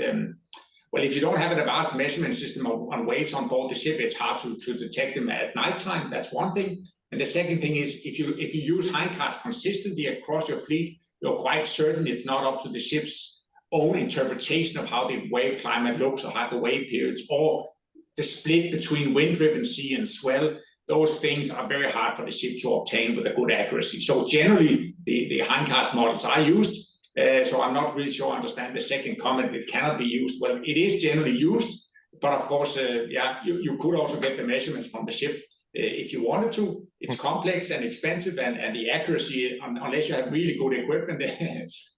well, if you don't have an advanced measurement system on waves on board the ship, it's hard to detect them at nighttime. That's one thing. And the second thing is, if you use hindcast consistently across your fleet, you're quite certain it's not up to the ship's own interpretation of how the wave climate looks or how the wave periods or the split between wind-driven sea and swell. Those things are very hard for the ship to obtain with a good accuracy. So generally, the hindcast models are used. So I'm not really sure I understand the second comment. It cannot be used. Well, it is generally used, but of course, you could also get the measurements from the ship if you wanted to. It's complex and expensive, and the accuracy, unless you have really good equipment,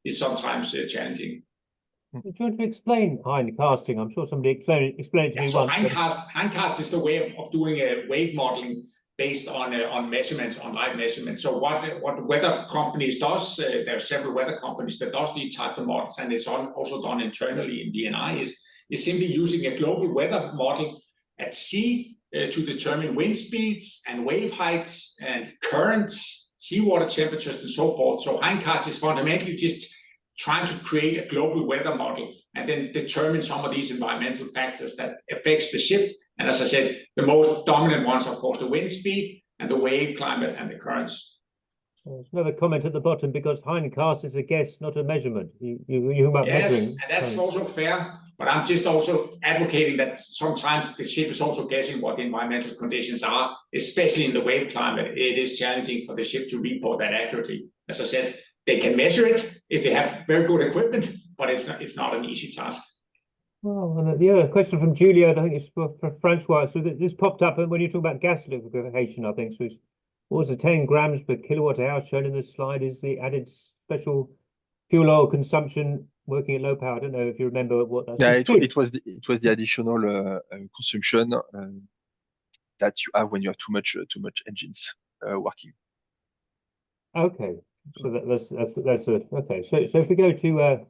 is sometimes challenging. Do you want to explain hindcasting? I'm sure somebody explained it to me so once. Hindcast is the way of doing a wave modeling based on measurements, on live measurements. So what weather companies does, there are several weather companies that does these types of models, and it's also done internally in DNI, is simply using a global weather model at sea to determine wind speeds and wave heights and currents, seawater temperatures, and so forth. So hindcast is fundamentally just trying to create a global weather model and then determine some of these environmental factors that affects the ship. And as I said, the most dominant ones, of course, the wind speed and the wave climate and the currents. There's another comment at the bottom, because hindcast is a guess, not a measurement. You about measuring. And that's also fair, but I'm just also advocating that sometimes the ship is also guessing what the environmental conditions are, especially in the wave climate. It is challenging for the ship to report that accurately. As I said, they can measure it if they have very good equipment, but it's not an easy task. Well, and the other question from Julia, I think it's for Francois. So this popped up when you talk about gas liquefaction, I think. So what was the 10 grams per kilowatt hour shown in the slide is the added special fuel oil consumption working at low power. I don't know if you remember what that's. Yeah, it was the additional consumption that you have when you have too much engines working. Okay, so that's okay. So if we go to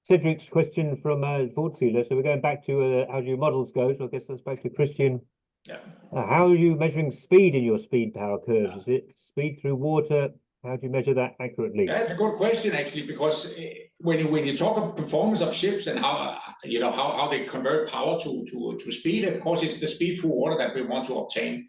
Cedric's question from Fortsealer, so we're going back to how do your models go? So I guess that's back to Christian. Yeah. How are you measuring speed in your speed power curves? Is it speed through water? How do you measure that accurately? That's a good question, actually, because when you talk about performance of ships and how they convert power to speed, of course, it's the speed through water that we want to obtain.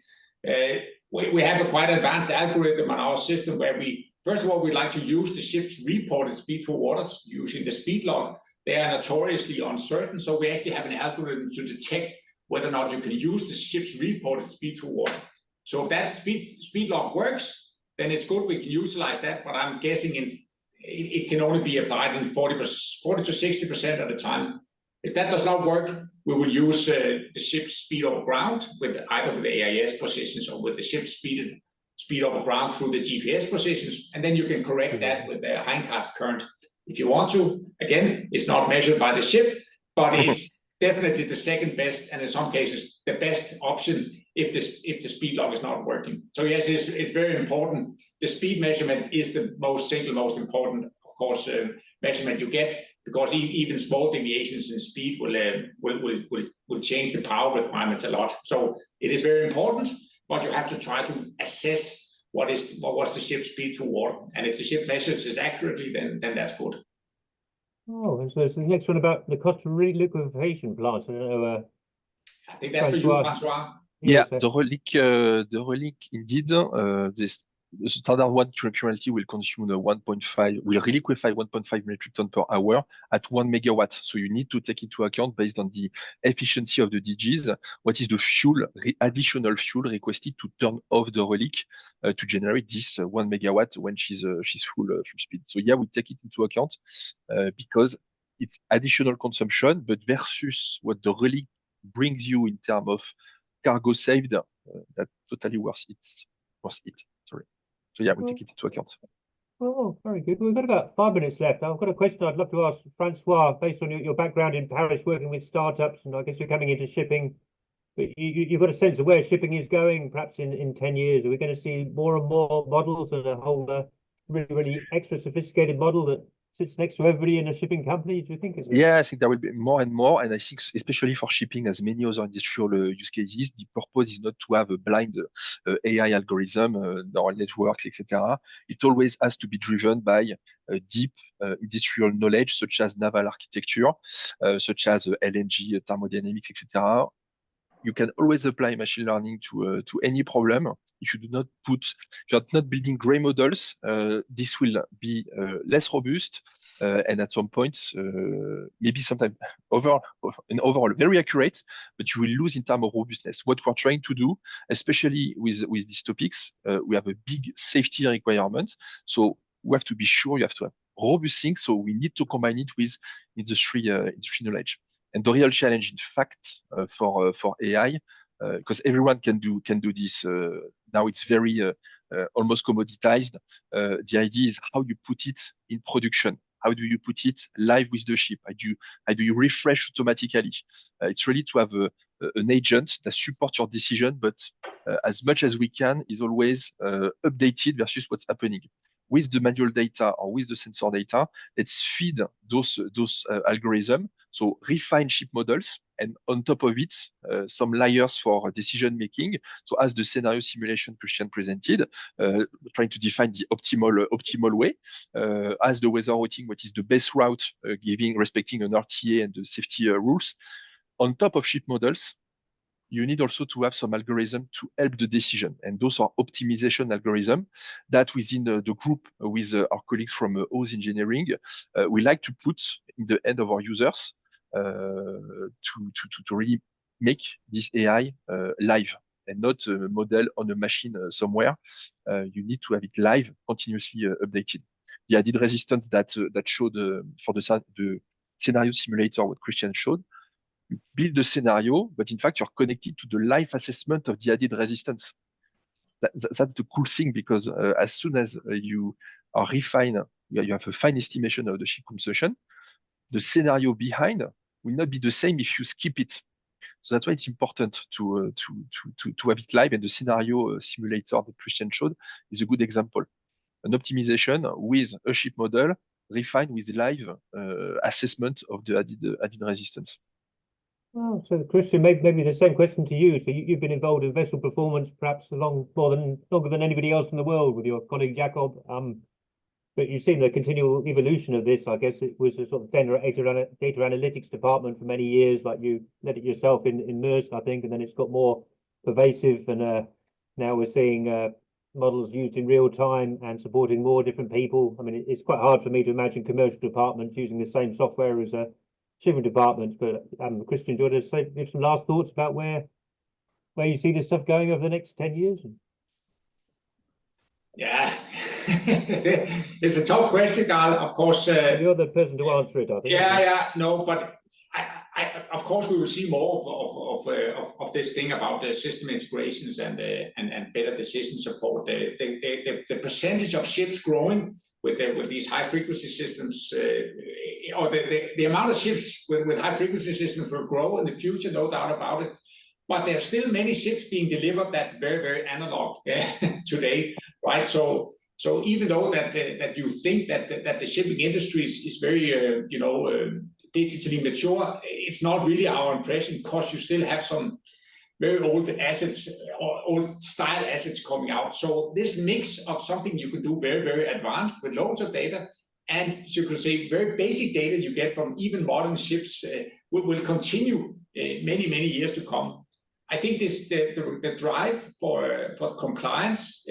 We have a quite advanced algorithm on our system where first of all, we like to use the ship's reported speed through waters using the speed log. They are notoriously uncertain, so we actually have an algorithm to detect whether or not you can use the ship's reported speed through water. So if that speed log works, then it's good. We can utilize that, but I'm guessing it can only be applied in 40 to 60% of the time. If that does not work, we will use the ship's speed over ground either with the AIS positions or with the ship's speed over ground through the GPS positions, and then you can correct that with the hindcast current if you want to. Again, it's not measured by the ship, but it's definitely the second best, and in some cases the best option if the speed log is not working. So yes, it's very important. The speed measurement is the single most important, of course, measurement you get, because even small deviations in speed will change the power requirements a lot. So it is very important, but you have to try to assess what was the ship's speed to water, and if the ship measures it accurately, then that's good. Oh, and so it's the next one about the cost of reliquefaction plants. I don't know. I think that's for you, Francois. Yeah, the relic indeed. The standard one currently will consume will reliquefy 1.5 metric ton per hour at 1 megawatt. So you need to take into account, based on the efficiency of the DGs, what is the additional fuel requested to turn off the relic to generate this 1 megawatt when she's full speed. So yeah, we take it into account because it's additional consumption, but versus what the relic brings you in terms of cargo saved, that totally worth it. Sorry. So yeah, we take it into account. Oh, very good. We've got about 5 minutes left. I've got a question I'd love to ask Francois, based on your background in Paris, working with startups, and I guess you're coming into shipping. But you've got a sense of where shipping is going, perhaps in 10 years. Are we going to see more and more models and a whole really, really extra sophisticated model that sits next to everybody in a shipping company, do you think? Yeah, I think there will be more and more, and I think especially for shipping, as many other industrial use cases, the purpose is not to have a blind AI algorithm, neural networks, etc. It always has to be driven by deep industrial knowledge, such as naval architecture, such as LNG, thermodynamics, etc. You can always apply machine learning to any problem. If you do not if you're not building gray models, this will be less robust, and at some point, maybe sometimes overall very accurate, but you will lose in terms of robustness. What we're trying to do, especially with these topics, we have a big safety requirement. So we have to be sure you have to have robust things. So we need to combine it with industry knowledge. And the real challenge, in fact, for AI, because everyone can do this now, it's very almost commoditized. The idea is how you put it in production. How do you put it live with the ship? How do you refresh automatically? It's really to have an agent that supports your decision, but as much as we can is always updated versus what's happening. With the manual data or with the sensor data, let's feed those algorithms. So refine ship models, and on top of it, some layers for decision making. So as the scenario simulation Christian presented, trying to define the optimal way, as the weather routing, what is the best route, respecting an RTA and the safety rules. On top of ship models, you need also to have some algorithm to help the decision. And those are optimization algorithms that within the group with our colleagues from OSE Engineering, we like to put in the hand of our users to really make this AI live and not a model on a machine somewhere. You need to have it live, continuously updated. The added resistance that showed for the scenario simulator, what Christian showed, you build the scenario, but in fact, you're connected to the life assessment of the added resistance. That's the cool thing, because as soon as you are refined, you have a fine estimation of the ship consumption, the scenario behind will not be the same if you skip it. So that's why it's important to have it live, and the scenario simulator that Christian showed is a good example. An optimization with a ship model refined with live assessment of the added resistance. Oh, so Christian, maybe the same question to you. So you've been involved in vessel performance perhaps longer than anybody else in the world with your colleague Jacob. But you've seen the continual evolution of this. I guess it was a sort of data analytics department for many years, like you led it yourself in Maersk, I think, and then it's got more pervasive. And now we're seeing models used in real time and supporting more different people. I mean, it's quite hard for me to imagine commercial departments using the same software as shipping departments. But Christian, do you want to give some last thoughts about where you see this stuff going over the next 10 years? Yeah, it's a tough question, Carl. Of course, you're the person to answer it, I think. No, but of course we will see more of this thing about the system integrations and better decision support. The percentage of ships growing with these high frequency systems, or the amount of ships with high frequency systems will grow in the future, no doubt about it. But there are still many ships being delivered that's very, very analog today, right? So even though that you think that the shipping industry is very digitally mature, it's not really our impression, because you still have some very old assets or old style assets coming out. So this mix of something you can do very, very advanced with loads of data, and you could say very basic data you get from even modern ships will continue many, many years to come. I think the drive for compliance,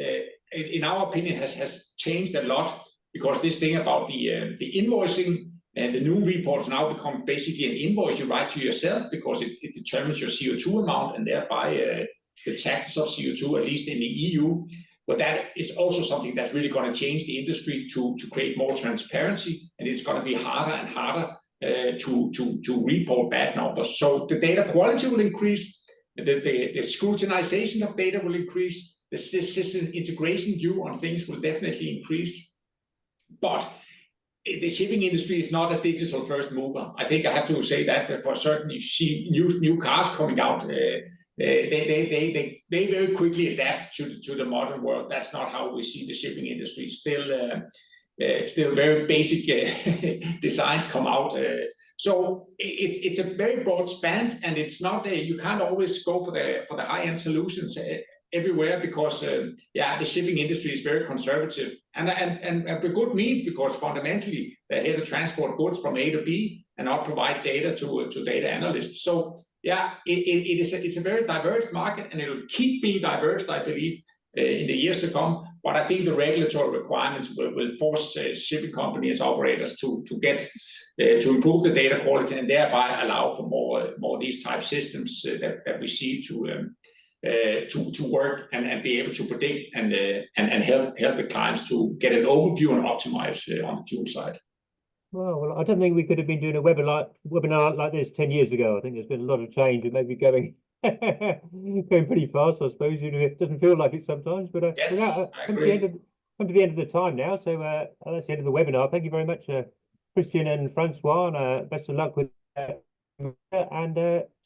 in our opinion, has changed a lot, because this thing about the invoicing and the new reports now become basically an invoice you write to yourself, because it determines your CO2 amount and thereby the taxes of CO2, at least in the EU. But that is also something that's really going to change the industry to create more transparency, and it's going to be harder and harder to report bad numbers. So the data quality will increase. The scrutinization of data will increase. The system integration view on things will definitely increase. But the shipping industry is not a digital first mover. I think I have to say that for certain. You see new cars coming out, they very quickly adapt to the modern world. That's not how we see the shipping industry. Still still very basic designs come out. So it's a very broad span, and it's not you can't always go for the high-end solutions everywhere, because the shipping industry is very conservative, and the good means, because fundamentally they're here to transport goods from A to B and not provide data to data analysts. So it's a very diverse market, and it'll keep being diverse, I believe, in the years to come. But I think the regulatory requirements will force shipping companies, operators to improve the data quality, and thereby allow for more these type systems that we see to work and be able to predict and help the clients to get an overview and optimize on the fuel side. Well, I don't think we could have been doing a webinar like this 10 years ago. I think there's been a lot of change, and maybe going pretty fast, I suppose. Even if it doesn't feel like it sometimes. But yes, come to the end of the time now. So that's the end of the webinar. Thank you very much, Christian and Francois, and best of luck with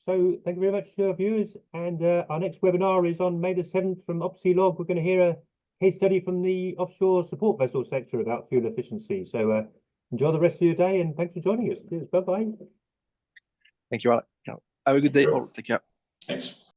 so thank you very much to our viewers. And our next webinar is on May the 7th from Opsea Log. We're going to hear a case study from the offshore support vessel sector about fuel efficiency. So enjoy the rest of your day, and thanks for joining us. Cheers. Bye-bye. Thank you, Alex. Have a good day all. Take care. Thanks.